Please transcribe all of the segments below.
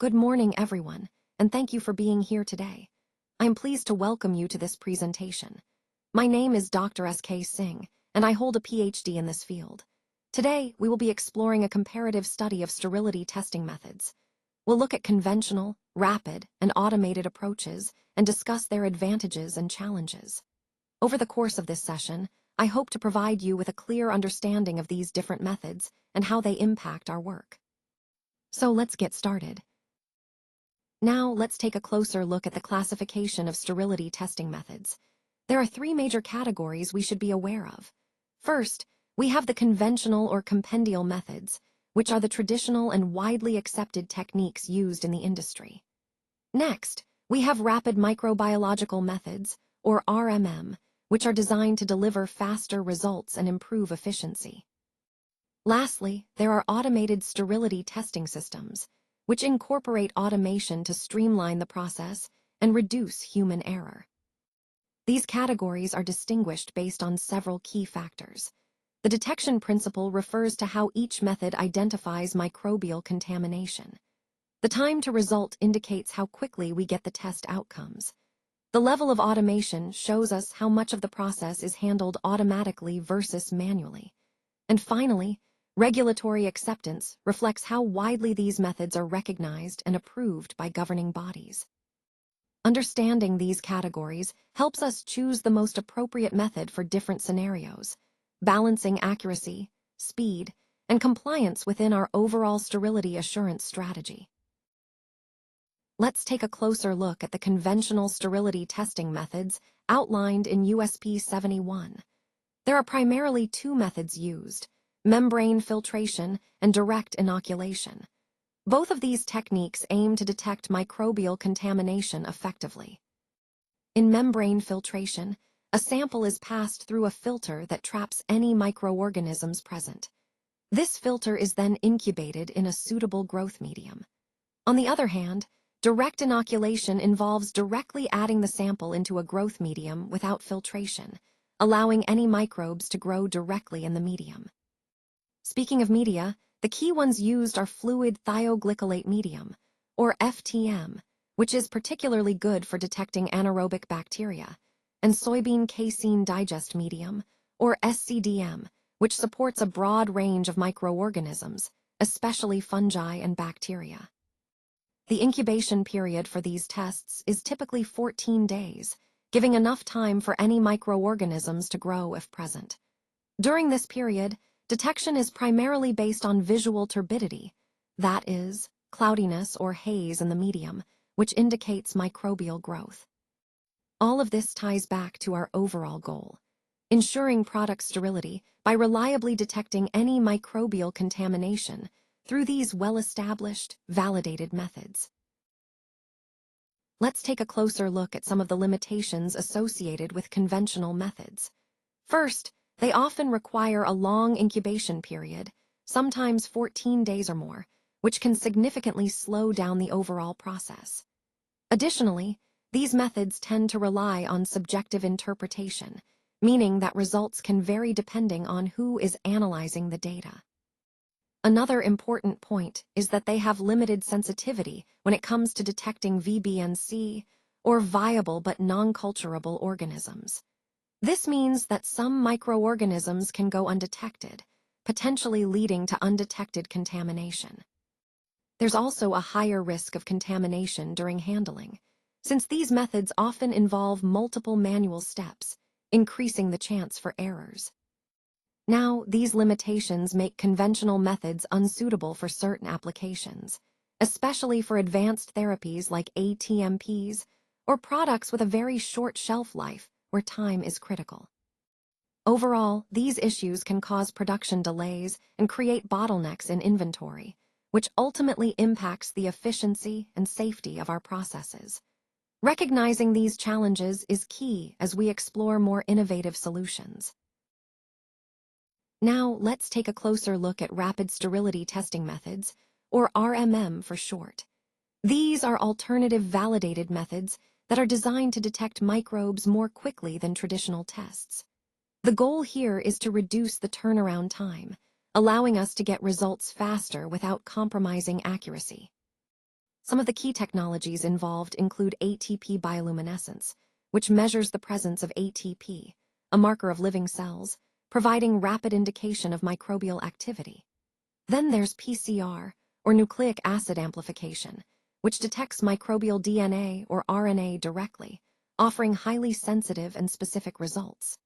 Good morning, everyone, and thank you for being here today. I am pleased to welcome you to this presentation. My name is Dr. S.K. Singh, and I hold a PhD in this field. Today, we will be exploring a comparative study of sterility testing methods. We'll look at conventional, rapid, and automated approaches and discuss their advantages and challenges. Over the course of this session, I hope to provide you with a clear understanding of these different methods and how they impact our work. So let's get started. Now, let's take a closer look at the classification of sterility testing methods. There are three major categories we should be aware of. First, we have the conventional or compendial methods, which are the traditional and widely accepted techniques used in the industry. Next, we have rapid microbiological methods, or RMM, which are designed to deliver faster results and improve efficiency. Lastly, there are automated sterility testing systems, which incorporate automation to streamline the process and reduce human error. These categories are distinguished based on several key factors. The detection principle refers to how each method identifies microbial contamination. The time to result indicates how quickly we get the test outcomes. The level of automation shows us how much of the process is handled automatically versus manually. And finally, regulatory acceptance reflects how widely these methods are recognized and approved by governing bodies. Understanding these categories helps us choose the most appropriate method for different scenarios, balancing accuracy, speed, and compliance within our overall sterility assurance strategy. Let's take a closer look at the conventional sterility testing methods outlined in USP 71. There are primarily two methods used: membrane filtration and direct inoculation. Both of these techniques aim to detect microbial contamination effectively. In membrane filtration, a sample is passed through a filter that traps any microorganisms present. This filter is then incubated in a suitable growth medium. On the other hand, direct inoculation involves directly adding the sample into a growth medium without filtration, allowing any microbes to grow directly in the medium. Speaking of media, the key ones used are fluid thioglycolate medium, or FTM, which is particularly good for detecting anaerobic bacteria, and soybean casein digest medium, or SCDM, which supports a broad range of microorganisms, especially fungi and bacteria. The incubation period for these tests is typically 14 days, giving enough time for any microorganisms to grow if present. During this period, detection is primarily based on visual turbidity, that is, cloudiness or haze in the medium, which indicates microbial growth. All of this ties back to our overall goal: ensuring product sterility by reliably detecting any microbial contamination through these well-established, validated methods. Let's take a closer look at some of the limitations associated with conventional methods. First, they often require a long incubation period, sometimes 14 days or more, which can significantly slow down the overall process. Additionally, these methods tend to rely on subjective interpretation, meaning that results can vary depending on who is analyzing the data. Another important point is that they have limited sensitivity when it comes to detecting VBNC, or viable but non-culturable organisms. This means that some microorganisms can go undetected, potentially leading to undetected contamination. There's also a higher risk of contamination during handling, since these methods often involve multiple manual steps, increasing the chance for errors. Now, these limitations make conventional methods unsuitable for certain applications, especially for advanced therapies like ATMPs or products with a very short shelf life where time is critical. Overall, these issues can cause production delays and create bottlenecks in inventory, which ultimately impacts the efficiency and safety of our processes. Recognizing these challenges is key as we explore more innovative solutions. Now, let's take a closer look at rapid sterility testing methods, or RMM for short. These are alternative validated methods that are designed to detect microbes more quickly than traditional tests. The goal here is to reduce the turnaround time, allowing us to get results faster without compromising accuracy. Some of the key technologies involved include ATP bioluminescence, which measures the presence of ATP, a marker of living cells, providing rapid indication of microbial activity. Then there's PCR, or nucleic acid amplification, which detects microbial DNA or RNA directly, offering highly sensitive and specific results.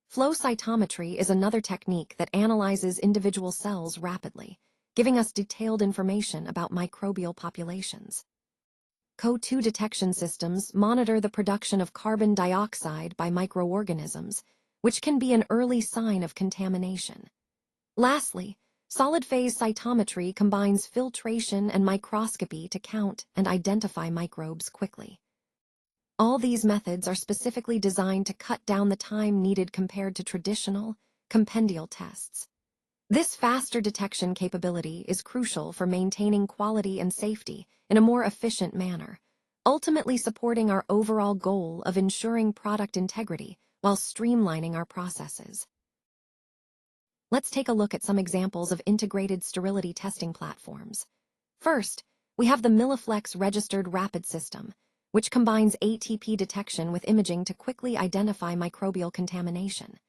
Flow cytometry is another technique that analyzes individual cells rapidly, giving us detailed information about microbial populations. CO2 detection systems monitor the production of carbon dioxide by microorganisms, which can be an early sign of contamination. Lastly, solid-phase cytometry combines filtration and microscopy to count and identify microbes quickly. All these methods are specifically designed to cut down the time needed compared to traditional, compendial tests. This faster detection capability is crucial for maintaining quality and safety in a more efficient manner, ultimately supporting our overall goal of ensuring product integrity while streamlining our processes. Let's take a look at some examples of integrated sterility testing platforms. First, we have the Milliflex Registered Rapid System, which combines ATP detection with imaging to quickly identify microbial contamination.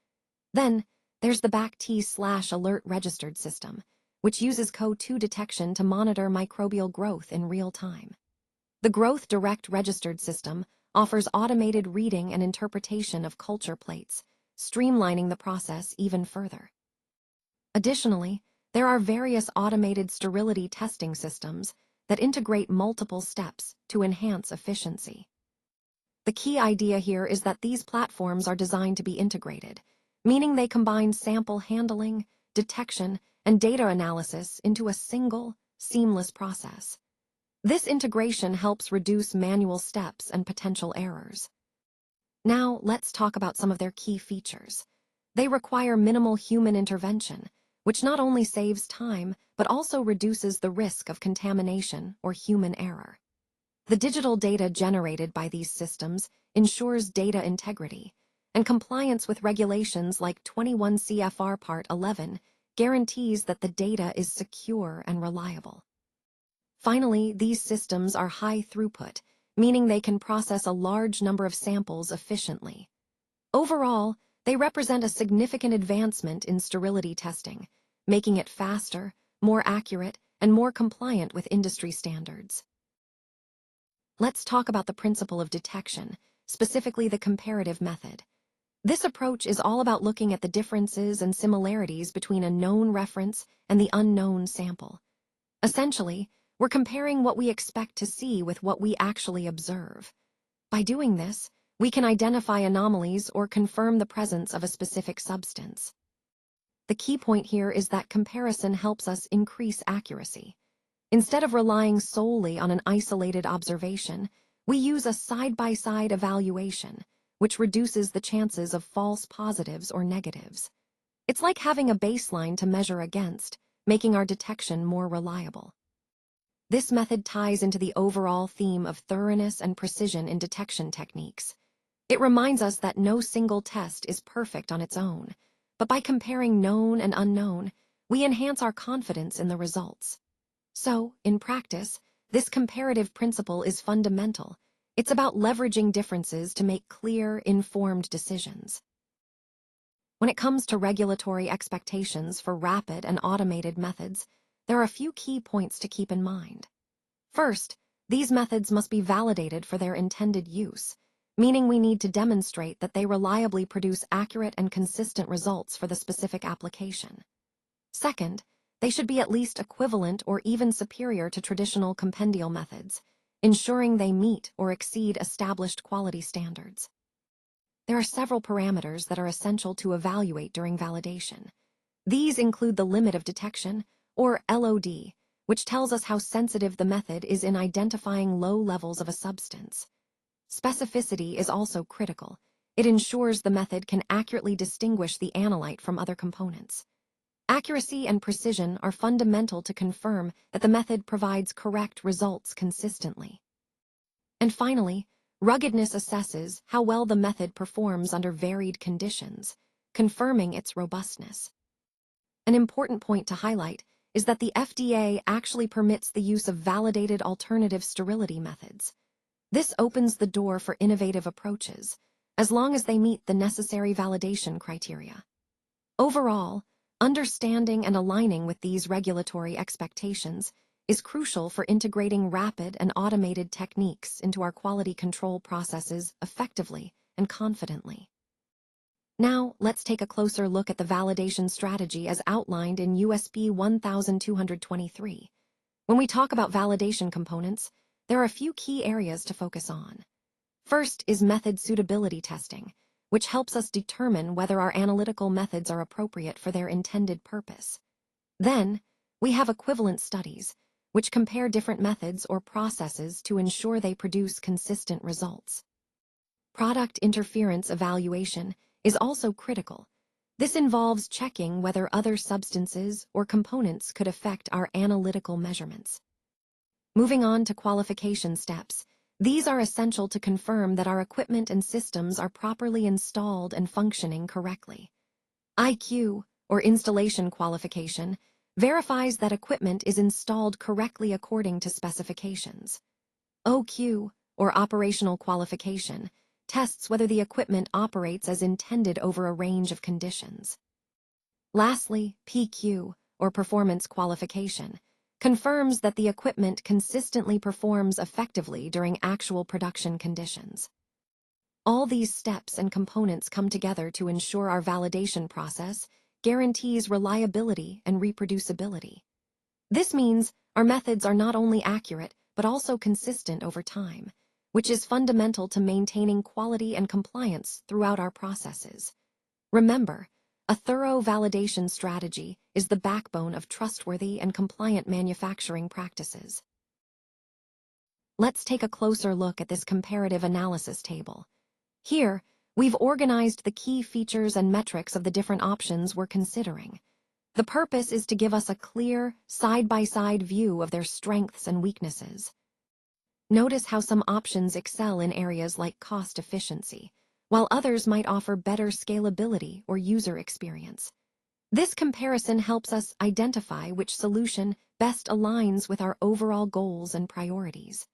Then, there's the BACT/Alert Registered System, which uses CO2 detection to monitor microbial growth in real time. The Growth Direct Registered System offers automated reading and interpretation of culture plates, streamlining the process even further. Additionally, there are various automated sterility testing systems that integrate multiple steps to enhance efficiency. The key idea here is that these platforms are designed to be integrated, meaning they combine sample handling, detection, and data analysis into a single, seamless process. This integration helps reduce manual steps and potential errors. Now, let's talk about some of their key features. They require minimal human intervention, which not only saves time, but also reduces the risk of contamination or human error. The digital data generated by these systems ensures data integrity, and compliance with regulations like 21 CFR Part 11 guarantees that the data is secure and reliable. Finally, these systems are high throughput, meaning they can process a large number of samples efficiently. Overall, they represent a significant advancement in sterility testing, making it faster, more accurate, and more compliant with industry standards. Let's talk about the principle of detection, specifically the comparative method. This approach is all about looking at the differences and similarities between a known reference and the unknown sample. Essentially, we're comparing what we expect to see with what we actually observe. By doing this, we can identify anomalies or confirm the presence of a specific substance. The key point here is that comparison helps us increase accuracy. Instead of relying solely on an isolated observation, we use a side-by-side evaluation, which reduces the chances of false positives or negatives. It's like having a baseline to measure against, making our detection more reliable. This method ties into the overall theme of thoroughness and precision in detection techniques. It reminds us that no single test is perfect on its own, but by comparing known and unknown, we enhance our confidence in the results. So, in practice, this comparative principle is fundamental. It's about leveraging differences to make clear, informed decisions. When it comes to regulatory expectations for rapid and automated methods, there are a few key points to keep in mind. First, these methods must be validated for their intended use, meaning we need to demonstrate that they reliably produce accurate and consistent results for the specific application. Second, they should be at least equivalent or even superior to traditional compendial methods, ensuring they meet or exceed established quality standards. There are several parameters that are essential to evaluate during validation. These include the limit of detection, or LOD, which tells us how sensitive the method is in identifying low levels of a substance. Specificity is also critical. It ensures the method can accurately distinguish the analyte from other components. Accuracy and precision are fundamental to confirm that the method provides correct results consistently. And finally, ruggedness assesses how well the method performs under varied conditions, confirming its robustness. An important point to highlight is that the FDA actually permits the use of validated alternative sterility methods. This opens the door for innovative approaches, as long as they meet the necessary validation criteria. Overall, understanding and aligning with these regulatory expectations is crucial for integrating rapid and automated techniques into our quality control processes effectively and confidently. Now, let's take a closer look at the validation strategy as outlined in USB 1223. When we talk about validation components, there are a few key areas to focus on. First is method suitability testing, which helps us determine whether our analytical methods are appropriate for their intended purpose. Then, we have equivalent studies, which compare different methods or processes to ensure they produce consistent results. Product interference evaluation is also critical. This involves checking whether other substances or components could affect our analytical measurements. Moving on to qualification steps, these are essential to confirm that our equipment and systems are properly installed and functioning correctly. IQ, or installation qualification, verifies that equipment is installed correctly according to specifications. OQ, or operational qualification, tests whether the equipment operates as intended over a range of conditions. Lastly, PQ, or performance qualification, confirms that the equipment consistently performs effectively during actual production conditions. All these steps and components come together to ensure our validation process guarantees reliability and reproducibility. This means our methods are not only accurate but also consistent over time, which is fundamental to maintaining quality and compliance throughout our processes. Remember, a thorough validation strategy is the backbone of trustworthy and compliant manufacturing practices. Let's take a closer look at this comparative analysis table. Here, we've organized the key features and metrics of the different options we're considering. The purpose is to give us a clear, side-by-side view of their strengths and weaknesses. Notice how some options excel in areas like cost efficiency, while others might offer better scalability or user experience. This comparison helps us identify which solution best aligns with our overall goals and priorities.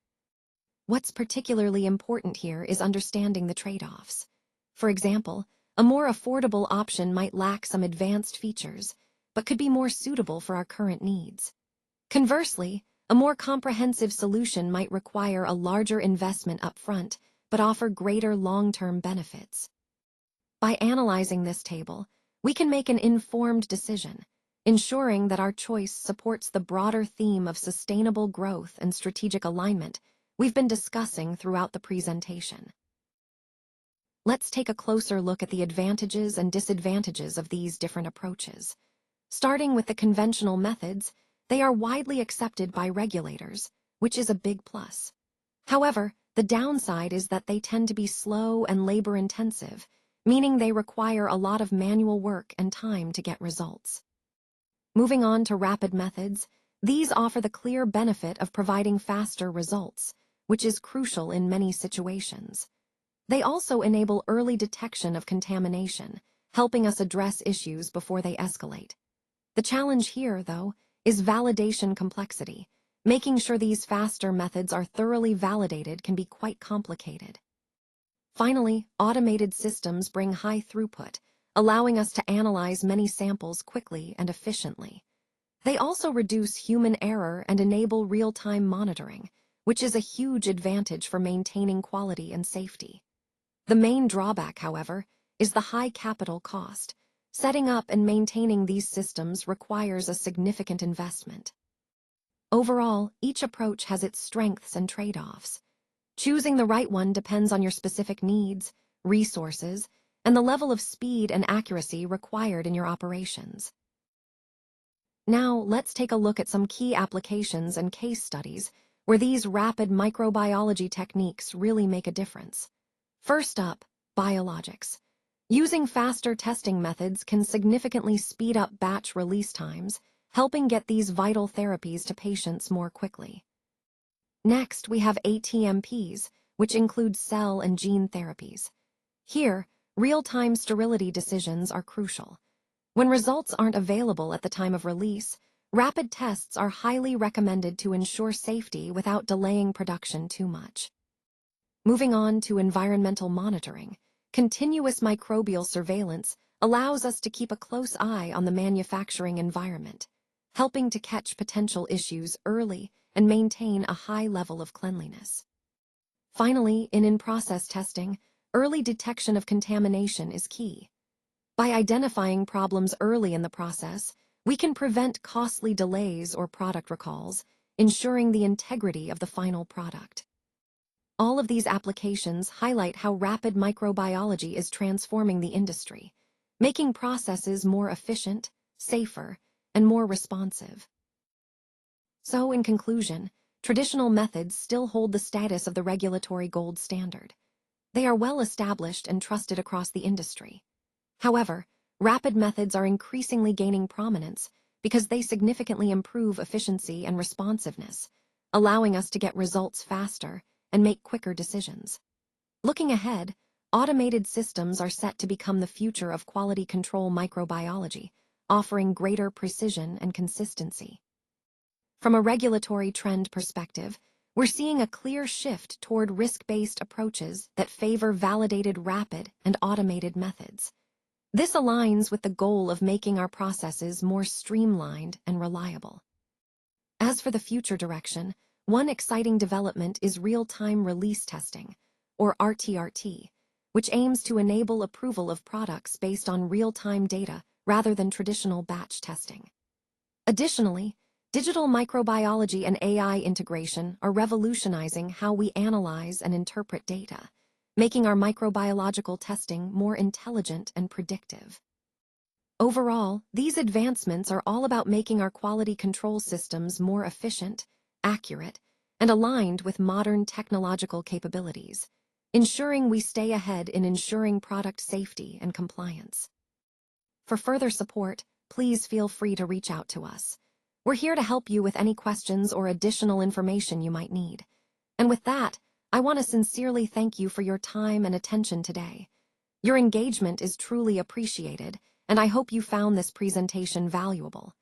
What's particularly important here is understanding the trade-offs. For example, a more affordable option might lack some advanced features, but could be more suitable for our current needs. Conversely, a more comprehensive solution might require a larger investment upfront, but offer greater long-term benefits. By analyzing this table, we can make an informed decision, ensuring that our choice supports the broader theme of sustainable growth and strategic alignment we've been discussing throughout the presentation. Let's take a closer look at the advantages and disadvantages of these different approaches. Starting with the conventional methods, they are widely accepted by regulators, which is a big plus. However, the downside is that they tend to be slow and labor-intensive, meaning they require a lot of manual work and time to get results. Moving on to rapid methods, these offer the clear benefit of providing faster results, which is crucial in many situations. They also enable early detection of contamination, helping us address issues before they escalate. The challenge here, though, is validation complexity. Making sure these faster methods are thoroughly validated can be quite complicated. Finally, automated systems bring high throughput, allowing us to analyze many samples quickly and efficiently. They also reduce human error and enable real-time monitoring, which is a huge advantage for maintaining quality and safety. The main drawback, however, is the high capital cost. Setting up and maintaining these systems requires a significant investment. Overall, each approach has its strengths and trade-offs. Choosing the right one depends on your specific needs, resources, and the level of speed and accuracy required in your operations. Now, let's take a look at some key applications and case studies where these rapid microbiology techniques really make a difference. First up, biologics. Using faster testing methods can significantly speed up batch release times, helping get these vital therapies to patients more quickly. Next, we have ATMPs, which include cell and gene therapies. Here, real-time sterility decisions are crucial. When results aren't available at the time of release, Rapid tests are highly recommended to ensure safety without delaying production too much. Moving on to environmental monitoring, continuous microbial surveillance allows us to keep a close eye on the manufacturing environment, helping to catch potential issues early and maintain a high level of cleanliness. Finally, in-process testing, early detection of contamination is key. By identifying problems early in the process, we can prevent costly delays or product recalls, ensuring the integrity of the final product. All of these applications highlight how rapid microbiology is transforming the industry, making processes more efficient, safer, and more responsive. So, in conclusion, traditional methods still hold the status of the regulatory gold standard. They are well established and trusted across the industry. However, rapid methods are increasingly gaining prominence because they significantly improve efficiency and responsiveness, allowing us to get results faster and make quicker decisions. Looking ahead, automated systems are set to become the future of quality control microbiology, offering greater precision and consistency. From a regulatory trend perspective, we're seeing a clear shift toward risk-based approaches that favor validated rapid and automated methods. This aligns with the goal of making our processes more streamlined and reliable. As for the future direction, one exciting development is real-time release testing, or RTRT, which aims to enable approval of products based on real-time data rather than traditional batch testing. Additionally, digital microbiology and AI integration are revolutionizing how we analyze and interpret data, making our microbiological testing more intelligent and predictive. Overall, these advancements are all about making our quality control systems more efficient, accurate, and aligned with modern technological capabilities, ensuring we stay ahead in ensuring product safety and compliance. For further support, please feel free to reach out to us. We're here to help you with any questions or additional information you might need. And with that, I want to sincerely thank you for your time and attention today. Your engagement is truly appreciated, and I hope you found this presentation valuable.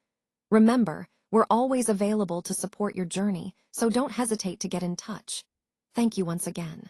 Remember, we're always available to support your journey, so don't hesitate to get in touch. Thank you once again.